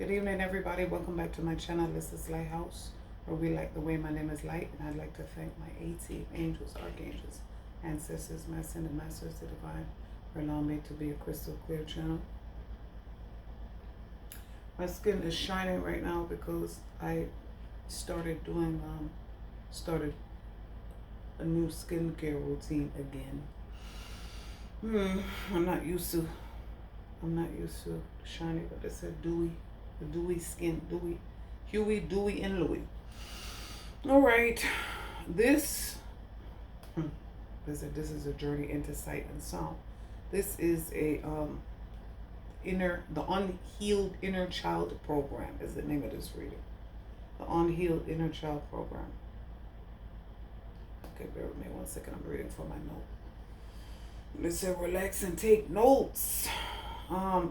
Good evening, everybody. Welcome back to my channel. This is Lighthouse, where we light the way. My name is Light, and I'd like to thank my 18 angels, archangels, ancestors, my ascended masters, the divine, for allowing me to be a crystal clear channel. My skin is shining right now because I started a new skincare routine again. I'm not used to shiny, but they said dewy skin, Huey, Dewey, and Louie. All right, this is a journey into sight and sound. This is the Unhealed Inner Child Program is the name of this reading. The Unhealed Inner Child Program. Okay, bear with me 1 second. I'm reading from my note. They said relax and take notes.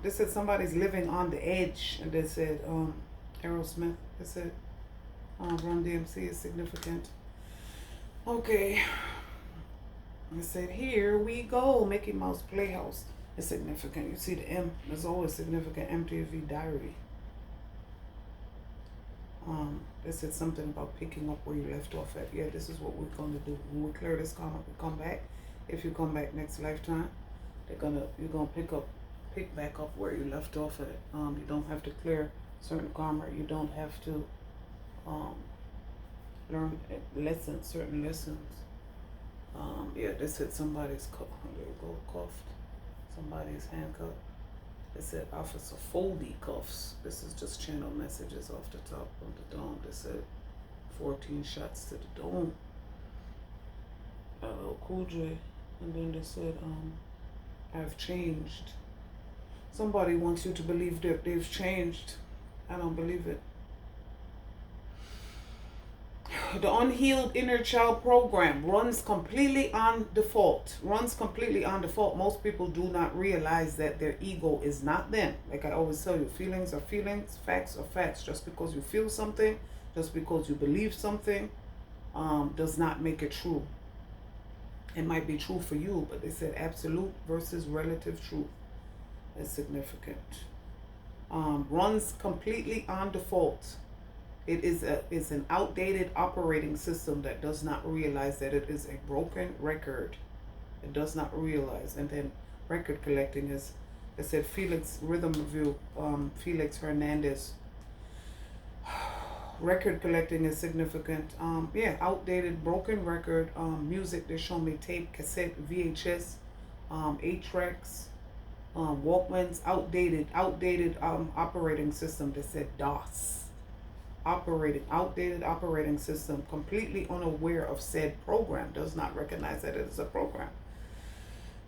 They said somebody's living on the edge, and they said Aerosmith. They said Run DMC is significant. Okay. They said here we go. Mickey Mouse Playhouse is significant. You see the M is always significant. MTV Diary. They said something about picking up where you left off at. Yeah, this is what we're going to do. When we clear this karma, we come back. If you come back next lifetime, you're gonna pick back up where you left off at. You don't have to clear certain karma. You don't have to learn certain lessons. Yeah, they said somebody's cuffed. Somebody's handcuffed. They said Officer Foldy cuffs. This is just channel messages off the top of the dome. They said 14 shots to the dome. Cool J. And then they said, I've changed. Somebody wants you to believe that they've changed. I don't believe it. The Unhealed Inner Child Program runs completely on default. Most people do not realize that their ego is not them. Like I always tell you, feelings are feelings, facts are facts. Just because you feel something, just because you believe something, does not make it true. It might be true for you, but they said absolute versus relative truth is significant. Runs completely on default. It's an outdated operating system that does not realize that it is a broken record. It does not realize. And then record collecting is, I said Felix Rhythm Review, Felix Hernandez. Record collecting is significant. Yeah, outdated, broken record. Music, they show me tape, cassette, VHS, 8-tracks, Walkmans, outdated operating system. They said DOS. Outdated operating system, completely unaware of said program, does not recognize that it is a program.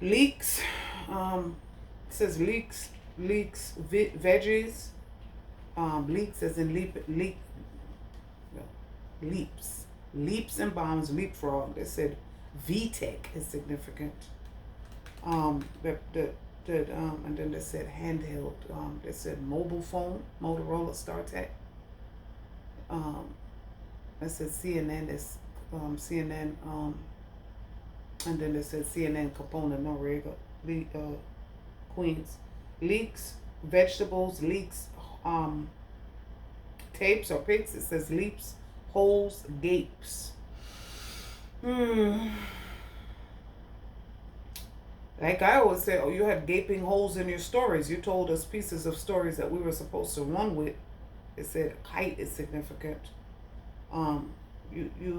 Leaks, it says leaks, veggies, leaks as in leaps and bounds, leapfrog. They said VTech is significant. And then they said handheld. They said mobile phone, Motorola StarTech. They said CNN is CNN. And then they said CNN Capone, Noriega, Queens. Leaks, vegetables, leaks, tapes or pics. It says leaps, holes, gapes. Like I always say, oh, you had gaping holes in your stories. You told us pieces of stories that we were supposed to run with. It said height is significant. Bear with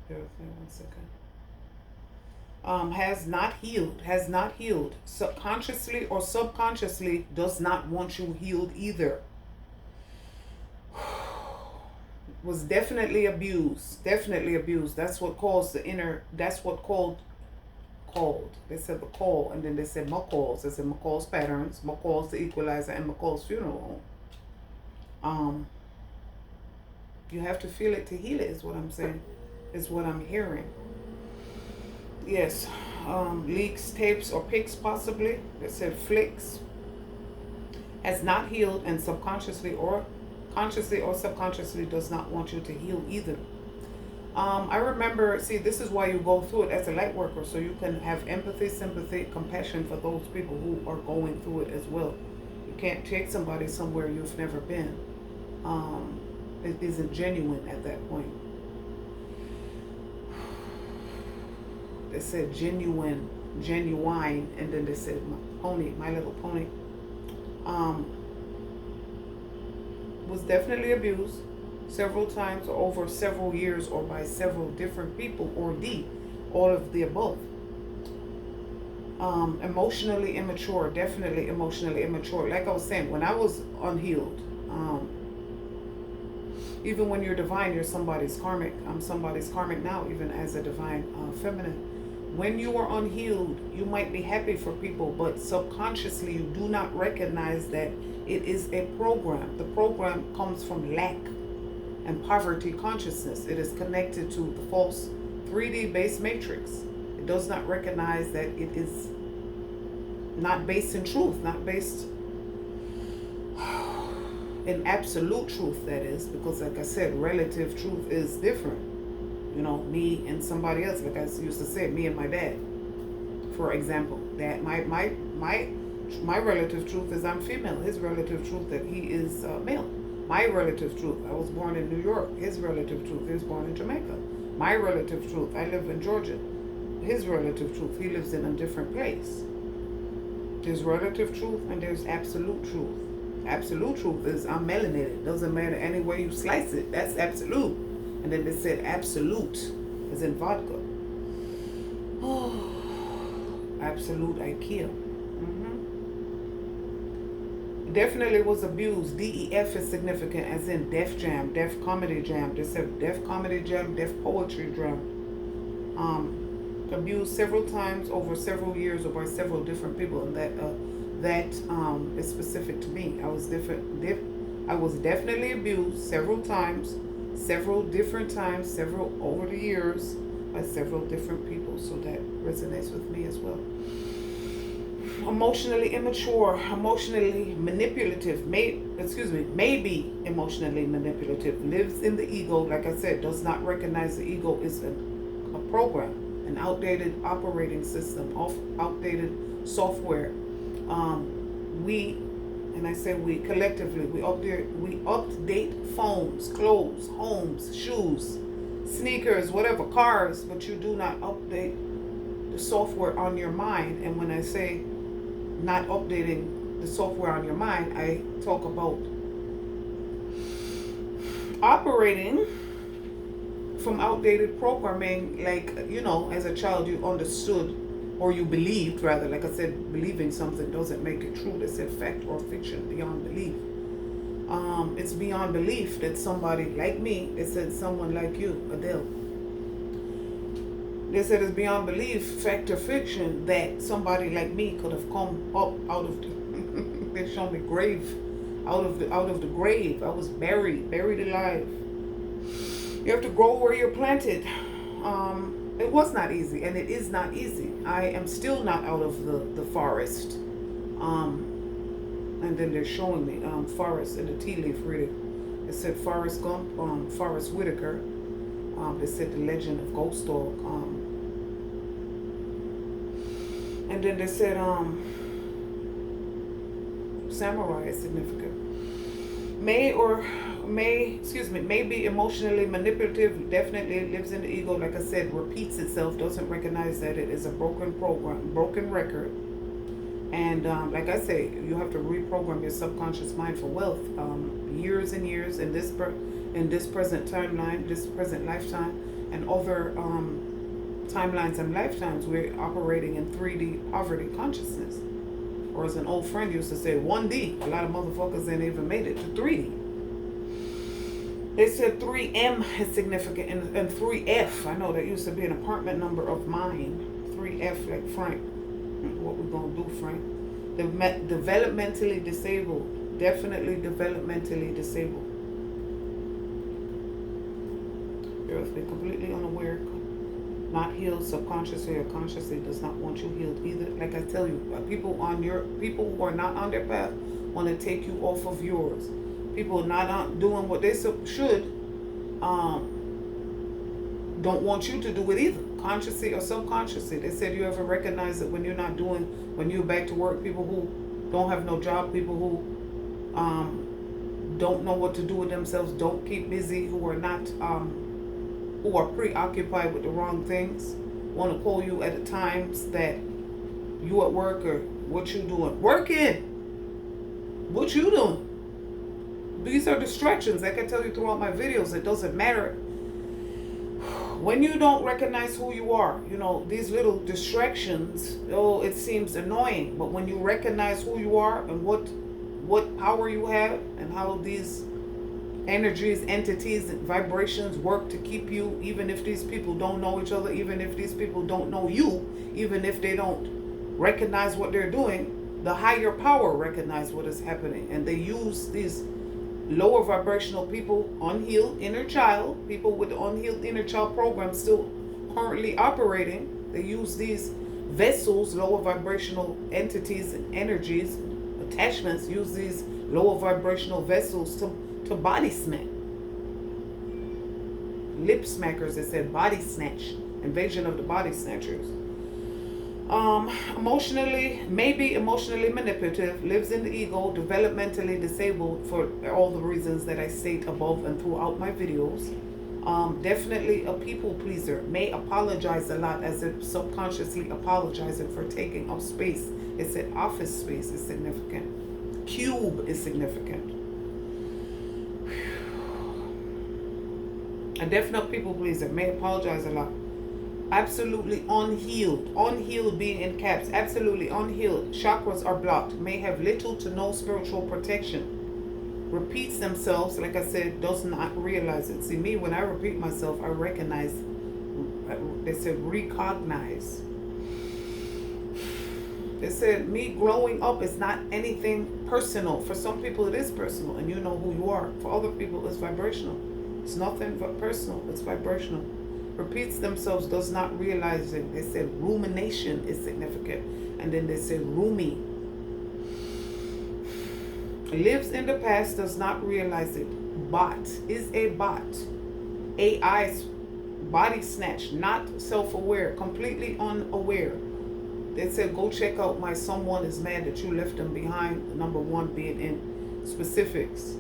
me 1 second. Has not healed. Subconsciously or subconsciously does not want you healed either. Was definitely abused. That's what caused the inner, that's what called. They said the call, and then they said McCall's. They said McCall's patterns, McCall's the equalizer, and McCall's funeral home. You have to feel it to heal it, is what I'm saying. Is what I'm hearing. Yes. Leaks, tapes, or pics possibly. They said flicks. Has not healed, and consciously or subconsciously does not want you to heal either. I remember, see, this is why you go through it as a light worker, so you can have empathy, sympathy, compassion for those people who are going through it as well. You can't take somebody somewhere you've never been. It isn't genuine at that point. They said genuine, and then they said My Little Pony. Was definitely abused several times over several years or by several different people, or all of the above. Emotionally immature, definitely emotionally immature. Like I was saying, when I was unhealed, even when you're divine, you're somebody's karmic. I'm somebody's karmic now, even as a divine feminine. When you are unhealed, you might be happy for people, but subconsciously you do not recognize that it is a program. The program comes from lack and poverty consciousness. It is connected to the false 3D based matrix. It does not recognize that it is not based in truth, not based in absolute truth, that is, because like I said, relative truth is different. You know, me and somebody else, like I used to say, me and my dad, for example. That my relative truth is I'm female. His relative truth that he is male. My relative truth, I was born in New York. His relative truth, he was born in Jamaica. My relative truth, I live in Georgia. His relative truth, he lives in a different place. There's relative truth and there's absolute truth. Absolute truth is I'm melanated. Doesn't matter any way you slice it. That's absolute. And then they said absolute is in vodka. Oh, absolute IKEA. Definitely was abused. DEF is significant, as in Def Jam, Def Comedy Jam. They said Def Comedy Jam, Def Poetry Jam. Abused several times over several years or by several different people, and that is specific to me. I was definitely abused several times, several different times, several over the years by several different people. So that resonates with me as well. Emotionally immature, emotionally manipulative, maybe emotionally manipulative, lives in the ego, like I said, does not recognize the ego is a program, an outdated operating system, outdated software. We collectively, we update phones, clothes, homes, shoes, sneakers, whatever, cars, but you do not update the software on your mind. And when I say not updating the software on your mind, I talk about operating from outdated programming. Like, you know, as a child you understood, or you believed, rather, like I said, believing something doesn't make it true. They said fact or fiction beyond belief. It's beyond belief that somebody like me, they said someone like you, Adele, they said it's beyond belief, fact or fiction, that somebody like me could have come up out of the they showed me grave, out of the grave. I was buried alive. You have to grow where you're planted. It was not easy, and it is not easy. I am still not out of the forest. And then they're showing me forest in the tea leaf reading. It said Forrest Gump, Forrest Whitaker. They said the legend of Ghost Dog. And then they said samurai is significant. May be emotionally manipulative, definitely lives in the ego, like I said, repeats itself, doesn't recognize that it is a broken program, broken record. And like I say, you have to reprogram your subconscious mind for wealth. Years and years in this present timeline, this present lifetime, and other timelines and lifetimes, we're operating in 3D poverty consciousness. Or as an old friend used to say, 1D. A lot of motherfuckers ain't even made it to 3D. They said 3M is significant, and 3F. I know that used to be an apartment number of mine. 3F, like Frank. What we gonna do, Frank? Developmentally disabled. Definitely developmentally disabled. You're completely unaware. Not healed subconsciously or consciously, does not want you healed either. Like I tell you, people who are not on their path want to take you off of yours. People not doing what they should don't want you to do it either, consciously or subconsciously. They said you ever recognize that when you're not doing, when you're back to work, people who don't have no job, people who don't know what to do with themselves, don't keep busy, who are not who are preoccupied with the wrong things, want to call you at the times that you at work or what you doing. Working. What you doing? These are distractions. Like I tell you throughout my videos, it doesn't matter. When you don't recognize who you are, you know, these little distractions, oh, it seems annoying. But when you recognize who you are and what power you have and how these energies, entities, and vibrations work to keep you, even if these people don't know each other, even if these people don't know you, even if they don't recognize what they're doing, the higher power recognize what is happening. And they use these lower vibrational people, unhealed inner child, people with the unhealed inner child program still currently operating. They use these vessels, lower vibrational entities and energies, attachments, use these lower vibrational vessels to body smack. Lip smackers, they said body snatch, invasion of the body snatchers. Maybe emotionally manipulative, lives in the ego, developmentally disabled for all the reasons that I state above and throughout my videos. Definitely a people pleaser, may apologize a lot, as if subconsciously apologizing for taking up space. It said office space is significant. Cube is significant. A definite people pleaser, may apologize a lot. Absolutely unhealed. Unhealed being in caps. Absolutely unhealed. Chakras are blocked. May have little to no spiritual protection. Repeats themselves, like I said, does not realize it. See, me, when I repeat myself, I recognize. They said recognize. They said me growing up is not anything personal. For some people it is personal, and you know who you are. For other people it's vibrational. It's nothing but personal. It's vibrational. Repeats themselves, does not realize it. They said rumination is significant. And then they said roomy. Lives in the past, does not realize it. Bot is a bot. AI's body snatch, not self-aware, completely unaware. They said go check out my someone is mad that you left them behind. Number one being in specifics.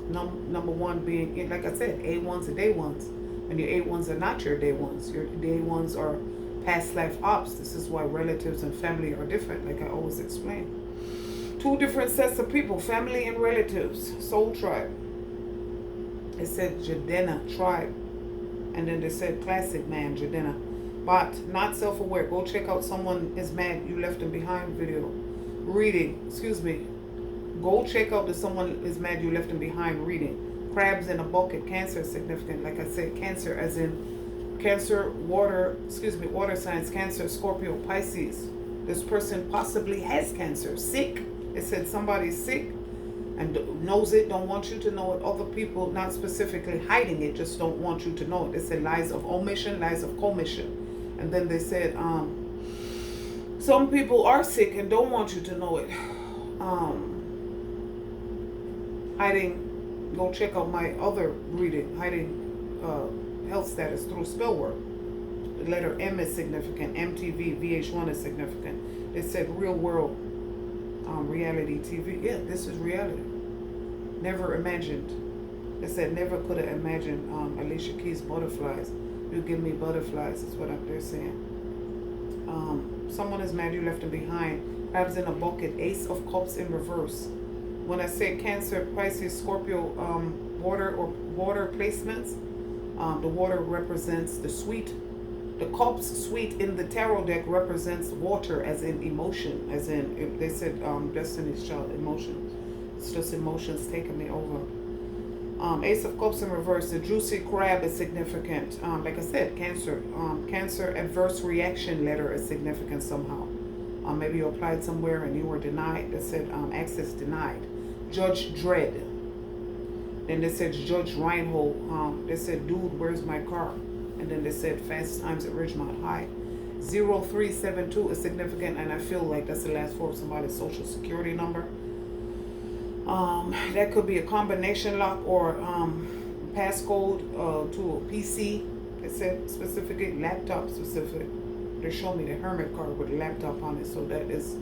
Number one being in, like I said, A1s and day ones. And your A1s are not your day ones. Your day ones are past life ops. This is why relatives and family are different, like I always explain. Two different sets of people, family and relatives. Soul tribe. It said Jadena tribe. And then they said classic man, Jadena. But not self-aware. Go check out someone is mad you left them behind video. Reading, excuse me. Go check out the someone is mad you left them behind reading. Crabs in a bucket, cancer is significant. Like I said, cancer as in cancer, water signs, cancer, Scorpio, Pisces. This person possibly has cancer, sick. It said somebody's sick and knows it, don't want you to know it. Other people, not specifically hiding it, just don't want you to know it. They said lies of omission, lies of commission. And then they said some people are sick and don't want you to know it. Hiding. Go check out my other reading, hiding health status through spell work. The letter M is significant. MTV, VH1 is significant. They said real world, reality TV. Yeah, this is reality. Never imagined. They said never could have imagined Alicia Keys' butterflies. You give me butterflies is what they're saying. Someone is mad you left them behind. Crabs in a bucket. Ace of Cups in reverse. When I say Cancer, Pisces, Scorpio, water placements, the water represents the sweet. The cups, sweet in the tarot deck, represents water, as in emotion, as in, if they said Destiny's Child, emotions. It's just emotions taking me over. Ace of Cups in reverse. The juicy crab is significant. Like I said, Cancer. Cancer adverse reaction letter is significant somehow. Maybe you applied somewhere and you were denied. They said access denied. Judge Dredd. Then they said Judge Reinhold. They said, dude, where's my car? And then they said fast times at Ridgemont High. 0372 is significant, and I feel like that's the last four of somebody's social security number. That could be a combination lock or passcode to a PC. They said specifically laptop specific. They showed me the hermit card with a laptop on it, so that is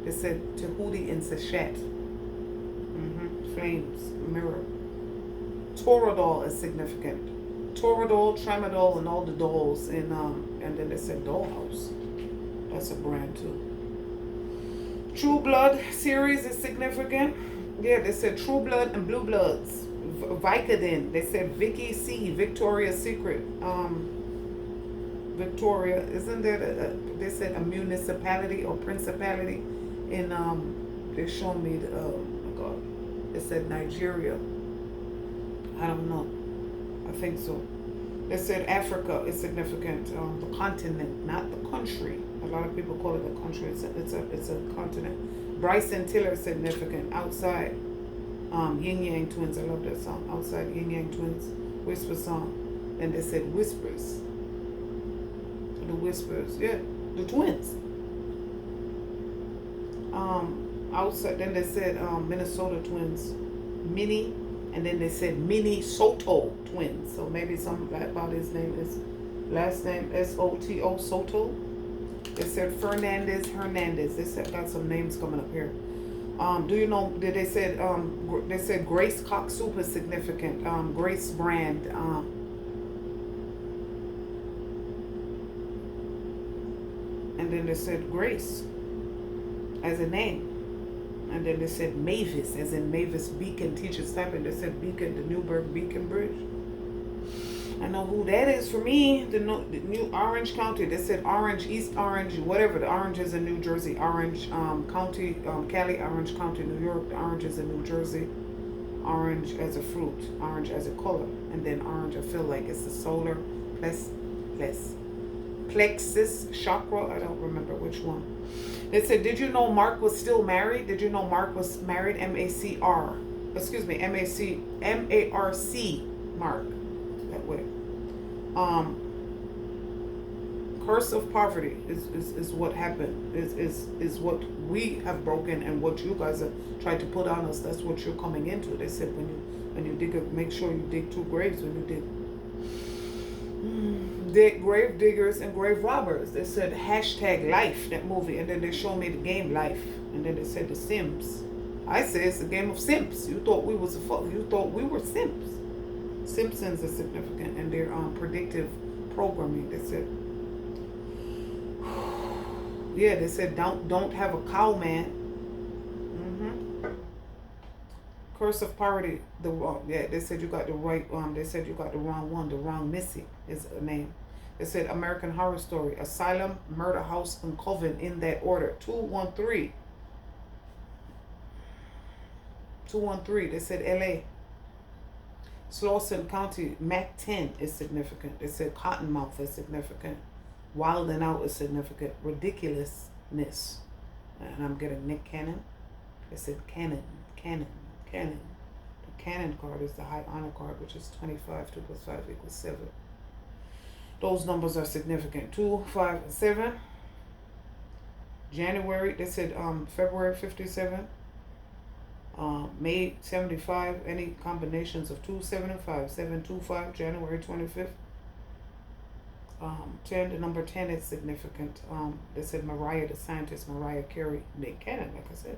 They said Tahuti and Sept. Flames, mirror. Toradol is significant. Toradol, Tramadol, and all the dolls in and then they said Dollhouse. That's a brand too. True Blood series is significant. Yeah, they said True Blood and Blue Bloods. Vicodin. They said Vicky C. Victoria's Secret. Victoria, isn't there? They said a municipality or principality in they showed me the oh my god. They said Nigeria. I don't know. I think so. They said Africa is significant. The continent, not the country. A lot of people call it a country. It's a continent. Bryson Tiller is significant. Outside. Yin Yang Twins. I love that song. Outside Yin Yang Twins. Whisper song. And they said Whispers. The Whispers. Yeah. The twins. Outside. Then they said Minnesota Twins. Mini. And then they said Minnesota Twins. So maybe something about his name is last name Soto Soto. They said Hernandez. They said got some names coming up here. Do you know that they said Grace Cock Soup is significant. Grace brand. And then they said Grace as a name. And then they said Mavis, as in Mavis Beacon teaches type, and they said Beacon, the Newburgh Beacon Bridge. I know who that is for me. The new Orange County. They said Orange, East Orange, whatever. The Orange is in New Jersey. Orange County, Cali, Orange County, New York. The Orange is in New Jersey. Orange as a fruit. Orange as a color. And then orange, I feel like it's the solar plexus chakra. I don't remember which one. They said, did you know Mark was still married? Did you know Mark was married? M-A-C-R. Excuse me, M-A-R-C, Mark. That way. Curse of poverty is what happened. Is what we have broken and what you guys have tried to put on us. That's what you're coming into. They said when you dig make sure you dig 2 graves when you dig. Grave diggers and grave robbers. They said hashtag life, that movie, and then they showed me the game Life, and then they said the Sims. I say it's a game of simps. You thought we was you thought we were simps. Simpsons is significant, and their predictive programming. They said, yeah, they said don't have a cow, man. Curse of poverty. They said you got the right. They said you got the wrong one. The wrong Missy is a name. They said American Horror Story, Asylum, Murder House, and Coven in that order. 213. 213. They said L.A. Slauson County, Mac 10 is significant. They said Cottonmouth is significant. Wild and Out is significant. Ridiculousness. And I'm getting Nick Cannon. They said Cannon. The Cannon card is the high honor card, which is 25. 2 plus 5 equals 7. Those numbers are significant. 2, 5, and 7. January, they said February 57. May 75. Any combinations of 2, 7, and 5. 7, 2, 5. January 25th. 10. The number 10 is significant. They said Mariah the Scientist, Mariah Carey, Nick Cannon, like I said.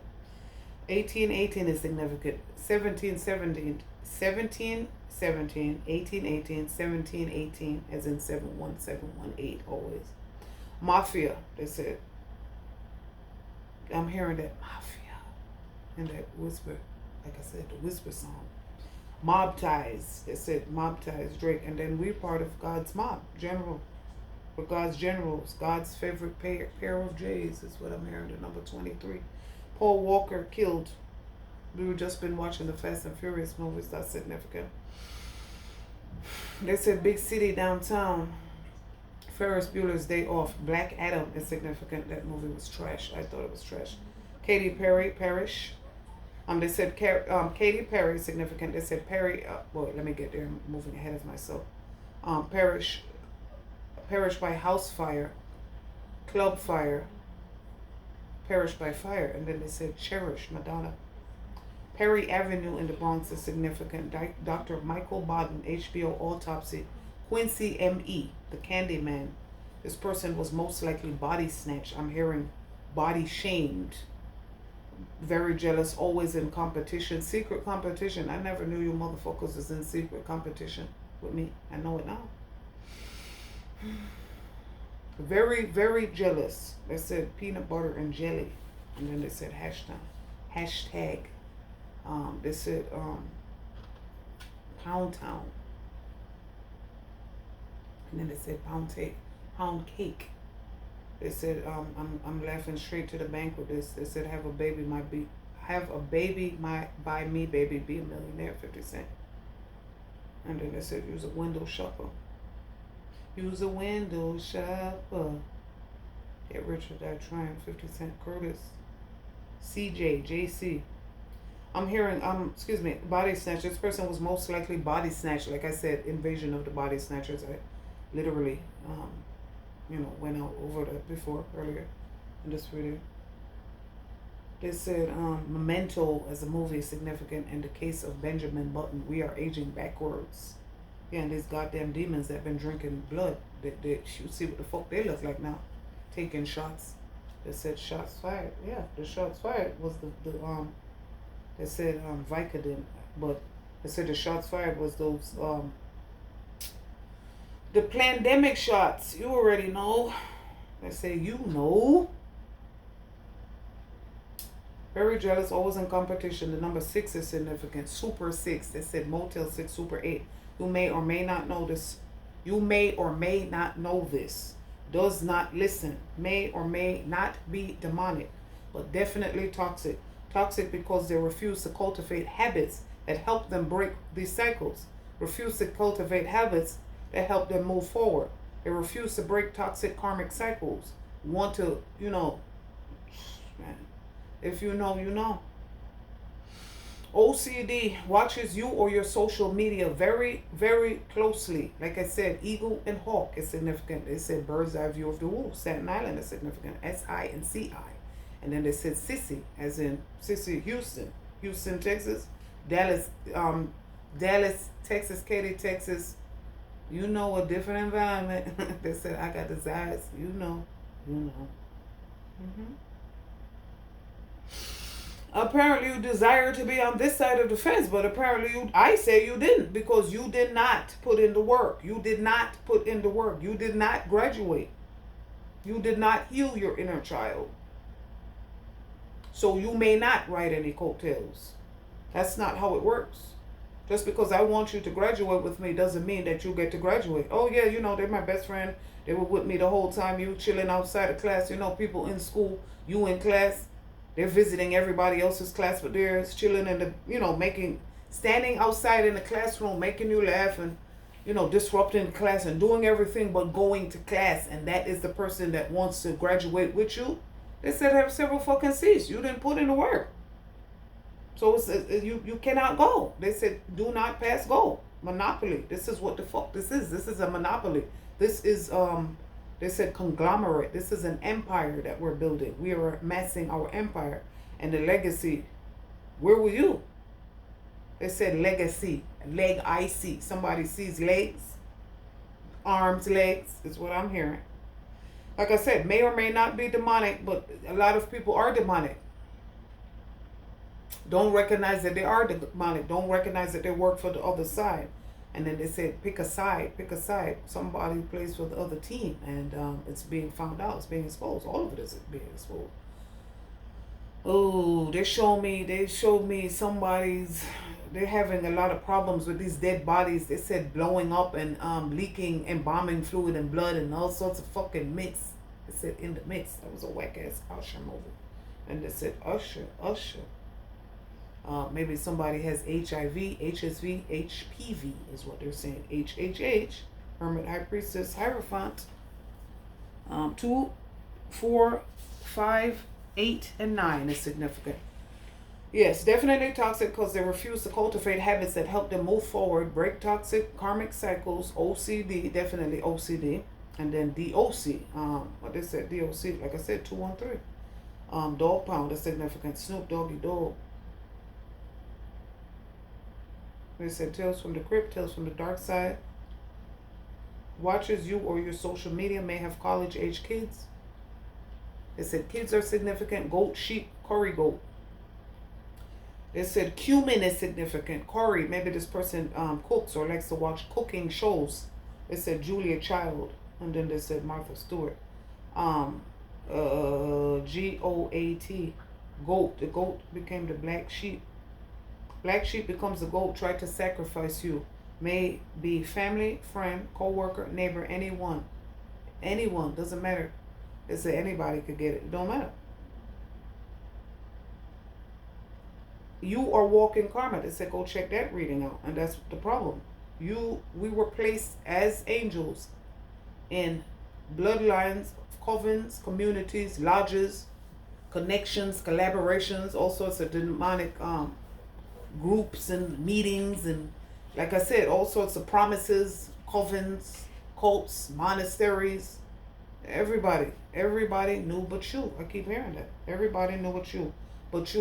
1818 is significant. 1717, 1818, 1718, as in 71718 always. Mafia, they said. I'm hearing that mafia and that whisper, like I said, the whisper song. Mob ties, they said mob ties, Drake, and then we're part of God's mob, general. We're God's generals, God's favorite pair of J's is what I'm hearing, the number 23. Paul Walker killed. We've just been watching the Fast and Furious movies. That's significant. They said big city downtown. Ferris Bueller's Day Off. Black Adam is significant. That movie was trash. I thought it was trash. Katy Perry, Parish. They said Katy Perry is significant. They said Perry. Boy, let me get there. I'm moving ahead of myself. Parish by house fire. Club fire. Perish by fire. And then they said Cherish, Madonna. Perry Avenue in the Bronx is significant. Dr. Michael Baden, HBO autopsy. Quincy M.E., the Candyman. This person was most likely body snatched. I'm hearing body shamed. very jealous, always in competition, secret competition. I never knew you motherfuckers is in secret competition with me. I know it now. Very, very jealous. They said peanut butter and jelly. And then they said hashtag. They said pound town. And then they said pound cake. They said I'm laughing straight to the bank with this. They said have a baby might buy me baby be a millionaire 50 cent. And then they said use a window shopper. Use a window shopper. Get rich or die trying. 50 Cent Curtis. CJ, JC. I'm hearing, body snatch. This person was most likely body snatched. Like I said, invasion of the body snatchers. I literally, went out over that before, earlier in this video. They said, Memento as a movie is significant in the case of Benjamin Button. We are aging backwards. Yeah, and these goddamn demons that been drinking blood. You see what the fuck they look like now. Taking shots. They said shots fired. Yeah, the shots fired was they said Vicodin, but they said the shots fired was those the pandemic shots. You already know. They say you know. Very jealous, always in competition. The number 6 is significant. Super 6. They said Motel 6, Super 8. You may or may not know this. You may or may not know this. Does not listen. May or may not be demonic, but definitely toxic. Toxic because they refuse to cultivate habits that help them break these cycles. Refuse to cultivate habits that help them move forward. They refuse to break toxic karmic cycles. Want to, man. If you know, you know. OCD watches you or your social media very, very closely. Like I said, Eagle and Hawk is significant. They said bird's eye view of the wolf. Staten Island is significant. SI and CI. And then they said Sissy, as in Sissy, Houston, Texas. Dallas, Texas, Katy, Texas. You know, a different environment. They said I got desires. You know. Apparently you desire to be on this side of the fence, but apparently I say you didn't, because you did not put in the work. You did not put in the work. You did not graduate. You did not heal your inner child. So you may not ride any coattails. That's not how it works. Just because I want you to graduate with me doesn't mean that you get to graduate. Oh yeah, they're my best friend. They were with me the whole time. You chilling outside of class. People in school, you in class. They're visiting everybody else's class, but they're chilling in the, standing outside in the classroom, making you laugh and, disrupting class and doing everything but going to class. And that is the person that wants to graduate with you. They said have several fucking seats. You didn't put in the work. So you cannot go. They said do not pass go. Monopoly. This is what the fuck this is. This is a monopoly. This is, they said conglomerate. This is an empire that we're building. We are amassing our empire. And the legacy, where were you? They said legacy. Leg I see. Somebody sees legs. Arms, legs is what I'm hearing. Like I said, may or may not be demonic, but a lot of people are demonic. Don't recognize that they are demonic. Don't recognize that they work for the other side. And then they said, pick a side, pick a side. Somebody plays for the other team, and it's being found out. It's being exposed. All of it is being exposed. Oh, they showed me they're having a lot of problems with these dead bodies. They said blowing up and leaking embalming fluid and blood and all sorts of fucking mix. They said in the mix. That was a whack-ass Usher movie. And they said Usher. Maybe somebody has HIV, HSV, HPV is what they're saying. HHH, Hermit, High Priestess, Hierophant. 2, 4, 5, 8, and 9 is significant. Yes, definitely toxic because they refuse to cultivate habits that help them move forward, break toxic karmic cycles. OCD, definitely OCD. And then DOC, what they said, DOC, like I said, 213. Dog pound is significant. Snoop Doggy Dog. They said Tales from the Crypt, Tales from the Dark Side. Watches you or your social media may have college-age kids. They said kids are significant. Goat, sheep, curry goat. They said cumin is significant. Curry, maybe this person cooks or likes to watch cooking shows. They said Julia Child. And then they said Martha Stewart. GOAT. Goat. The goat became the black sheep. Black sheep becomes the goat. Try to sacrifice you. May be family, friend, co-worker, neighbor, anyone. Anyone. Doesn't matter. They say anybody could get it. It don't matter. You are walking karma. They said go check that reading out. And that's the problem. We were placed as angels in bloodlines, covens, communities, lodges, connections, collaborations, all sorts of demonic groups and meetings, and like I said, all sorts of promises, covens, cults, monasteries. Everybody knew but you. I keep hearing that. Everybody knew but you.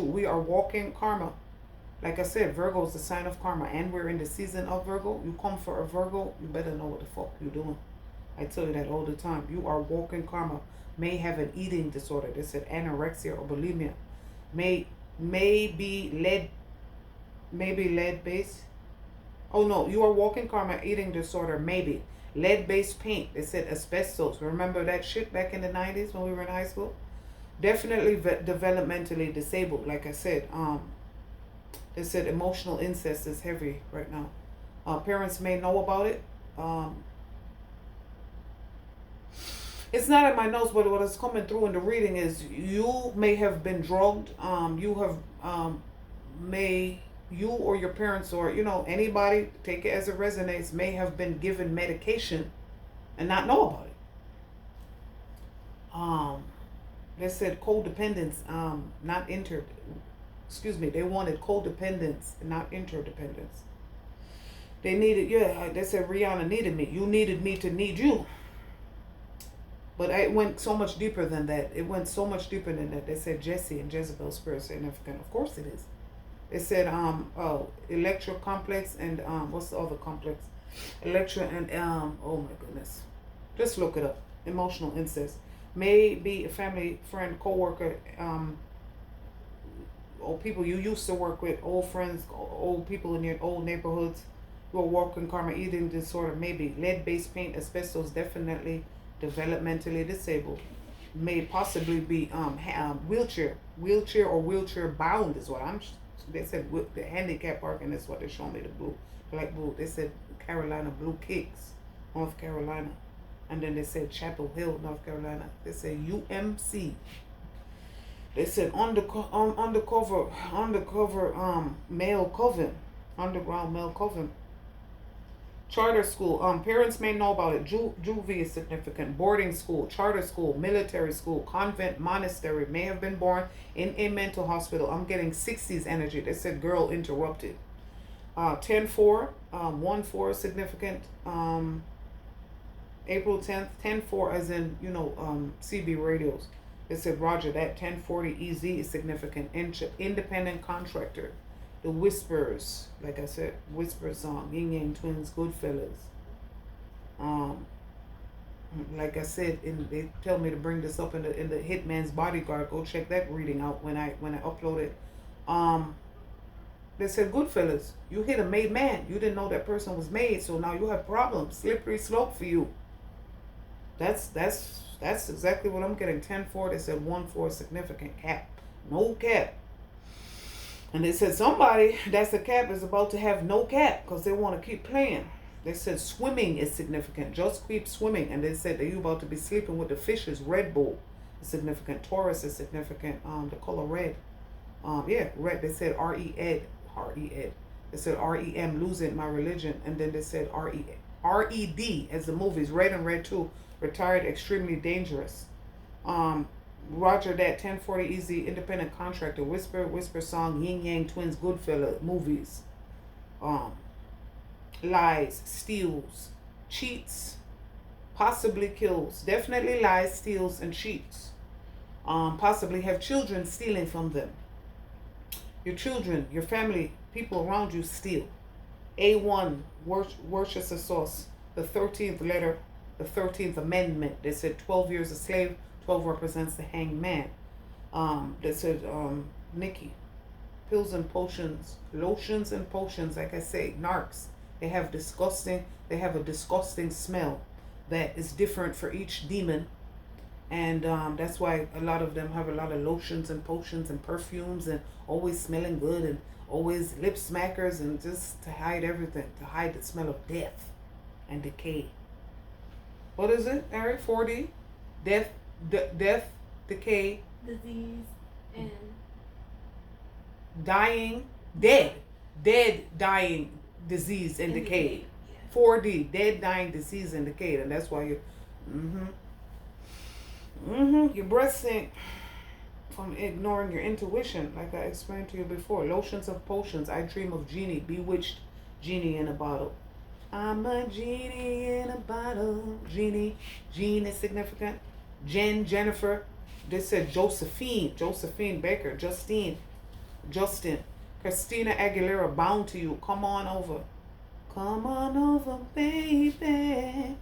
We are walking karma. Like I said, Virgo is the sign of karma, and we're in the season of Virgo. You come for a Virgo, you better know what the fuck you're doing. I tell you that all the time. You are walking karma. May have an eating disorder. They said anorexia or bulimia. May be lead-based. Oh no, you are walking karma, eating disorder, maybe. Lead-based paint. They said asbestos. Remember that shit back in the 90s when we were in high school? Definitely developmentally disabled. Like I said, they said emotional incest is heavy right now. Parents may know about it. It's not in my notes, but what is coming through in the reading is you may have been drugged. You or your parents or, anybody, take it as it resonates, may have been given medication and not know about it. They said codependence, not they wanted codependence, not interdependence. They needed, they said Rihanna needed me. You needed me to need you. But it went so much deeper than that. They said Jesse and Jezebel spirit significant. Of course it is. They said Electra complex and what's the other complex? Electra and oh my goodness. Just look it up. Emotional incest. May be a family, friend, co-worker, old people you used to work with, old friends, old people in your old neighborhoods who are walking karma, eating disorder, maybe lead-based paint, asbestos, definitely developmentally disabled, may possibly be wheelchair or wheelchair bound is what they said. The handicap parking is what they showed me, the black blue. They said Carolina Blue Kicks, North Carolina. And then they said Chapel Hill, North Carolina. They said UMC. They said undercover male coven, underground male coven. Charter school. Parents may know about it. Juvie is significant. Boarding school, charter school, military school, convent, monastery. May have been born in a mental hospital. I'm getting 60s energy. They said girl interrupted. 10-4, 1-4 is significant. April 10th, 10-4 as in, CB radios. They said Roger that. 1040 EZ is significant. Independent contractor. The Whispers, like I said, Whisper song, Yin Yang Twins, Goodfellas. Like I said, they tell me to bring this up in the Hitman's Bodyguard. Go check that reading out when I upload it. They said Goodfellas. You hit a made man. You didn't know that person was made, so now you have problems. Slippery slope for you. That's exactly what I'm getting. 10-4. They said 1-4 significant cap. No cap. And they said somebody that's a cap is about to have no cap because they want to keep playing. They said swimming is significant. Just keep swimming. And they said that you about to be sleeping with the fishes. Red Bull is significant. Taurus is significant. The color red. Red. They said R-E-Ed. They said R-E-M, losing my religion. And then they said R-E-D as the movies. Red and Red 2. Retired, extremely dangerous. Roger that. 1040 Easy, independent contractor. Whisper song, Yin Yang Twins, Goodfella movies. Lies, steals, cheats, possibly kills. Definitely lies, steals, and cheats. Possibly have children stealing from them. Your children, your family, people around you steal. A1, Worcestershire sauce. The 13th letter, the 13th Amendment. They said 12 years a slave. 12 represents the hanged man. They said Nikki. pills and potions, lotions and potions, like I say, narcs. They have a disgusting smell that is different for each demon. And that's why a lot of them have a lot of lotions and potions and perfumes and always smelling good and always lip smackers, and just to hide everything, to hide the smell of death and decay. What is it, Eric? 4D? Death, decay, disease, and dying, dying, disease, and decay. Yeah. 4D, dead, dying, disease, and decay. And that's why you, your breath stink from ignoring your intuition, like I explained to you before. Lotions of potions. I dream of genie, bewitched genie in a bottle. I'm a genie in a bottle. Genie. Jean is significant. Jennifer. They said Josephine Baker. Justin. Christina Aguilera, bound to you. Come on over. Come on over, baby.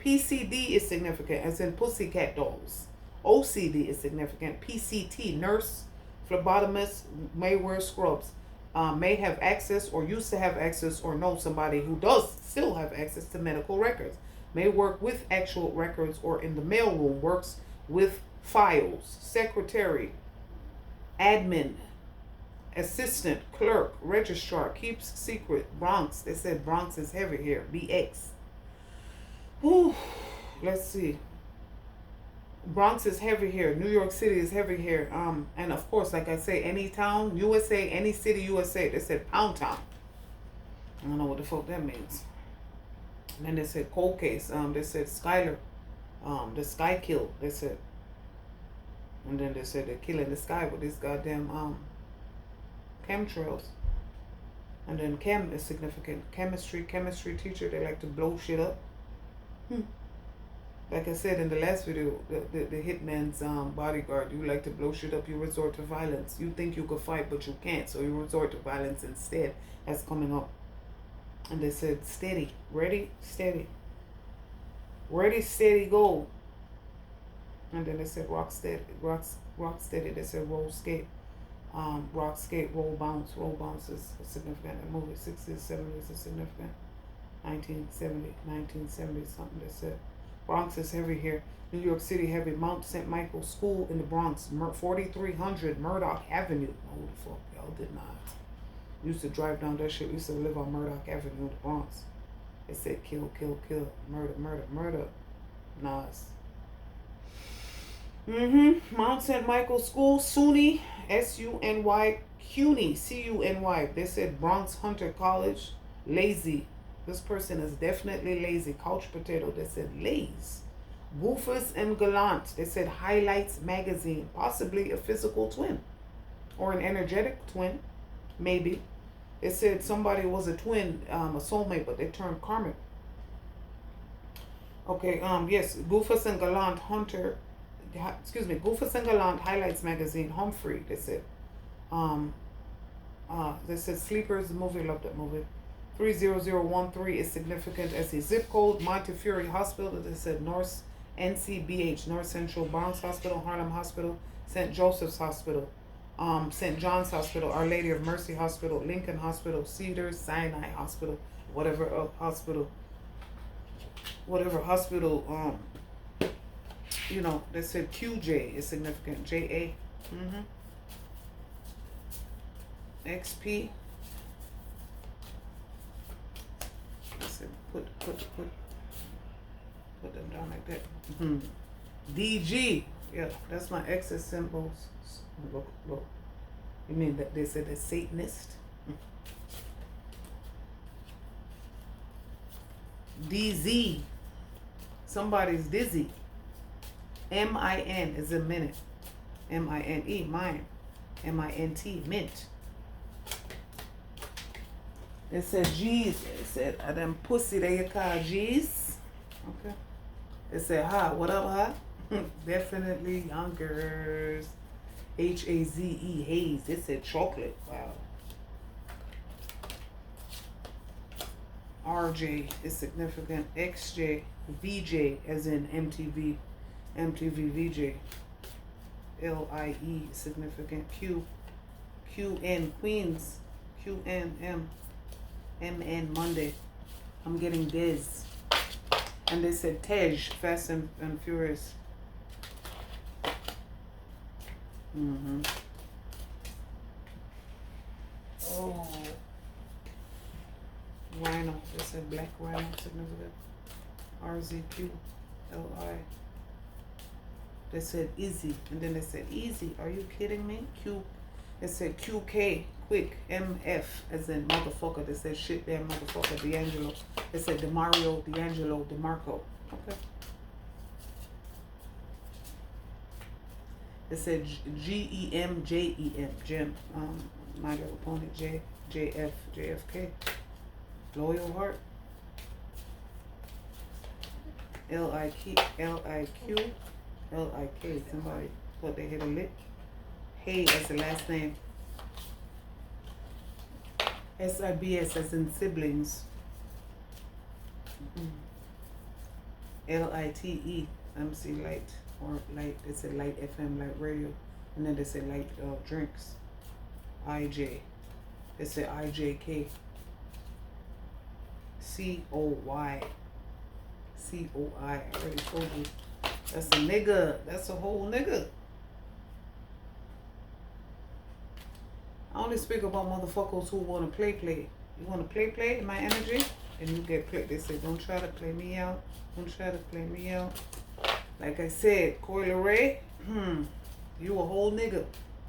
PCD is significant, as in pussycat dolls. OCD is significant. PCT, nurse, phlebotomist, may wear scrubs. May have access or used to have access or know somebody who does still have access to medical records. May work with actual records or in the mailroom, works with files. Secretary, admin, assistant, clerk, registrar, keeps secret. Bronx, they said Bronx is heavy here. BX. Whew. Let's see. Bronx is heavy here. New York City is heavy here. And of course, like I say, any town, USA, any city, USA. They said Pound Town. I don't know what the fuck that means. And then they said cold case. They said Skyler. The sky kill. They said. And then they said they're killing the sky with these goddamn chemtrails. And then chem is significant. Chemistry teacher. They like to blow shit up. Like I said in the last video, the hitman's bodyguard, you like to blow shit up, you resort to violence. You think you could fight, but you can't, so you resort to violence instead. That's coming up. And they said, steady, ready, steady. Ready, steady, go. And then they said, rock steady. They said, roll, skate. Rock, skate, roll, bounce. Roll, bounce is significant. The movie 60s, 70s is significant. 1970 something. They said Bronx is heavy here. New York City heavy. Mount St. Michael School in the Bronx. 4300 Murdoch Avenue. Oh, the fuck, y'all did not. Used to drive down that shit. Used to live on Murdoch Avenue in the Bronx. They said kill, murder. Nas. Mount St. Michael School, SUNY, SUNY, CUNY, CUNY. They said Bronx Hunter College, lazy. This person is definitely lazy. Couch potato. They said Lays. Goofus and Gallant. They said Highlights Magazine. Possibly a physical twin. Or an energetic twin. Maybe. They said somebody was a twin, a soulmate, but they turned karmic. Okay, yes. Goofus and Gallant Hunter. Goofus and Gallant Highlights Magazine. Humphrey. They said. They said Sleepers, the movie. Love that movie. 30013 is significant as a zip code. Montefiore Hospital. They said North NCBH, North Central Bronx Hospital, Harlem Hospital, St. Joseph's Hospital, St. John's Hospital, Our Lady of Mercy Hospital, Lincoln Hospital, Cedars, Sinai Hospital, whatever hospital, you know, they said QJ is significant. JA. XP. Put them down like that. DG. Yeah, that's my exit symbols. Look. You mean that they said a Satanist? DZ. Somebody's dizzy. MIN is a minute. MINE, mine. MINT, mint. It said G's. It said, them pussy they call G's. Okay. It said, ha, what up, ha? Definitely Yonkers. HAZE, haze. It said chocolate. Wow. RJ is significant. XJ, VJ, as in MTV. MTV VJ. LIE is significant. QN Queens. QNM. MN Monday. I'm getting Des. And they said Tej, Fast and Furious. Oh. Rhino. They said Black Rhino. Significant. RZQ. LI. They said Easy. And then they said Easy. Are you kidding me? Q. They said QK. Quick. MF. As in motherfucker. They said shit there, motherfucker. D'Angelo. They said DeMario, D'Angelo, DeMarco. Okay. They said GEM, JEM. Jim. My little opponent. JF, JFK. Loyal Heart. LIQ. LIK. Somebody thought they hit a lick. Hey as the last name. SIBS as in siblings. LITE. MC Light. Or Light. They said Light FM, Light Radio. And then they said Light Drinks. IJ. They said IJK. COY. COI. I already told you. That's a nigga. That's a whole nigga. I only speak about motherfuckers who want to play. You want to play in my energy? And you get played. They say, don't try to play me out. Don't try to play me out. Like I said, Coil Ray, you a whole nigga.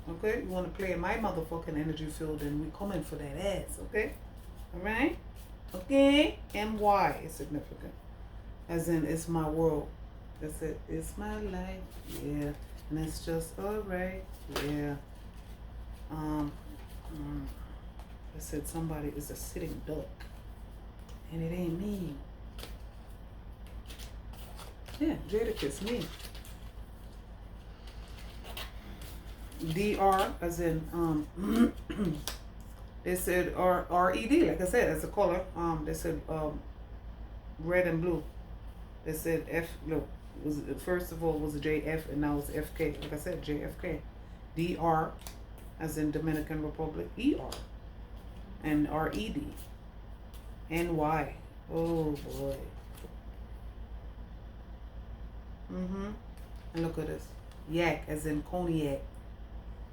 Okay? You want to play in my motherfucking energy field and we coming for that ass. Okay? Alright? Okay? MY is significant. As in, it's my world. That's it. It's my life. Yeah. And it's just alright. Yeah. I said somebody is a sitting duck. And it ain't me. Yeah, Jadakiss, me. DR, as in, they said RED, like I said, as a color. They said red and blue. They said F, no, was first of all was a JF and now it's FK. Like I said, JFK. DR, as in Dominican Republic, ER. And RED. NY. Oh boy. And look at this. Yak, as in cognac.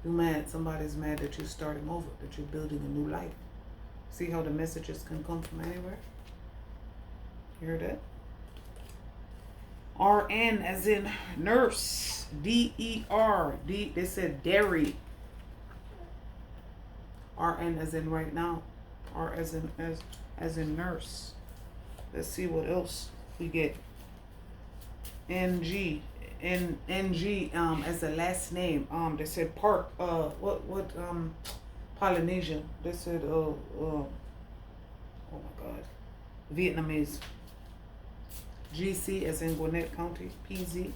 You mad? Somebody's mad that you're starting over, that you're building a new life. See how the messages can come from anywhere? You heard that? RN, as in nurse. DER. They said dairy. RN, as in right now. R as in nurse. Let's see what else we get. NG as a last name. They said Park. What Polynesian. They said oh my God, Vietnamese. GC as in Gwinnett County. PZ.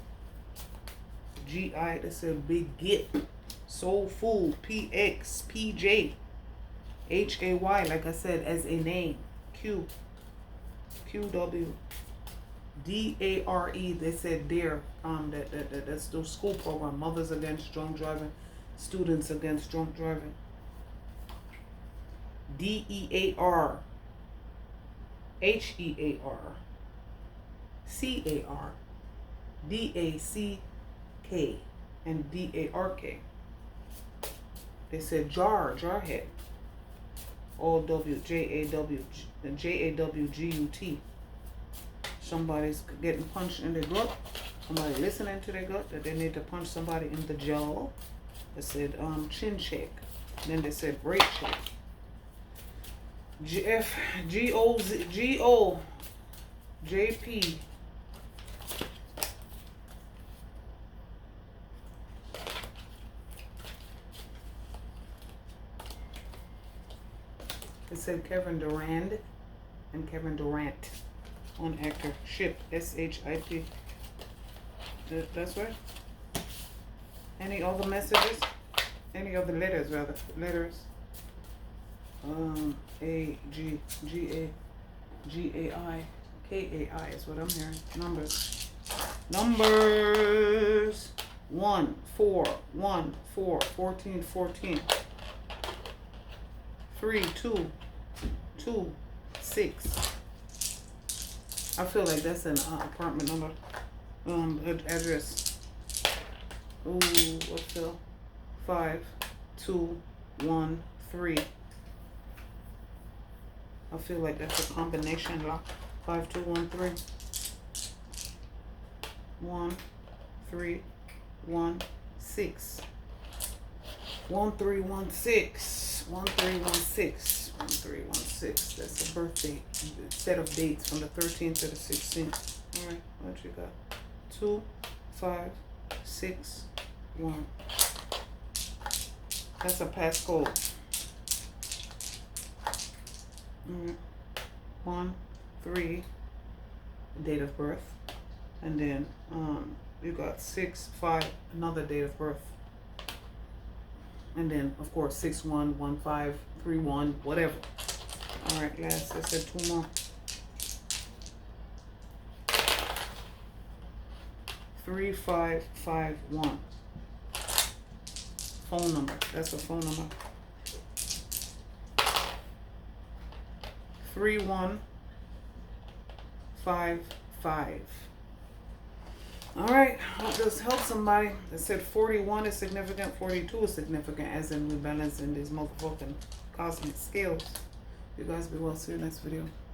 GI. They said Big Get. Soul Food. PX. PJ. HAY, like I said, as a name. Q. QW. DARE, they said DARE. That's the school program. Mothers Against Drunk Driving. Students Against Drunk Driving. DEAR. HEAR. CAR. DACK. And DARK. They said Jarhead. JAWGUT. Somebody's getting punched in the gut. Somebody listening to their gut that they need to punch somebody in the jaw. They said chin check. Then they said break check. JP. It said Kevin Durand and Kevin Durant on actor. Ship. SHIP. That's right. Any other messages? Any other letters rather? Letters. A G G A G A I K A I is what I'm hearing. Numbers. 1 4 1 4 14 14. 3, 2, 2, 6. I feel like that's an apartment number, address. Ooh, what's the 5, 2, 1, 3. I feel like that's a combination lock. 5, 2, 1, 3. 1, 3, 1, 6. 1, 3, 1, 6. 1, 3, 1, 6. 1, 3, 1, 6. That's the birthday set of dates from the 13th to the 16th. All right, what you got? 2, 5, 6, 1. That's a passcode. 1, 3, date of birth, and then you got 6, 5, another date of birth, and then of course 6, 1, 1, 5, 3, 1, whatever. All right, last I said 2 more. 3, 5, 5, 1. Phone number. That's a phone number. 3, 1, 5, 5. All right, hope this helps somebody. It said 41 is significant, 42 is significant, as in we balance in these motherfucking cosmic scales. You guys be well. See you next video.